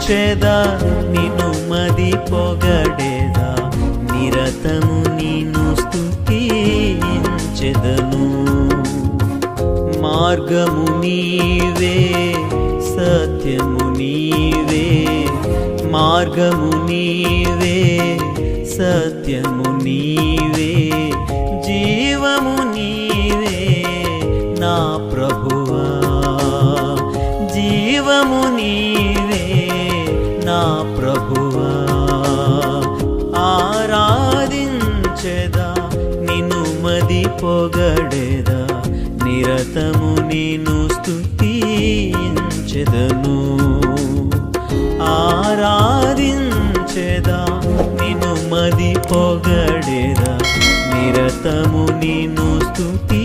ఆరాధించెదా నిన్ను మది పొగడేదా నిరతము నిన్ను స్తుతించెదను. మార్గము నీవే సత్యము నీవే, మార్గము నీవే సత్యము నీవే, జీవము నీవే నా ప్రభువా, జీవము నీవే నా ప్రభువా. ఆరాధించెదా నిన్ను మది పొగడేదా నిరతము నిన్ను స్తుతించెదను. ఆరాధించెదా నిన్ను మది పొగడేదా నిరతము నిన్ను స్తుతి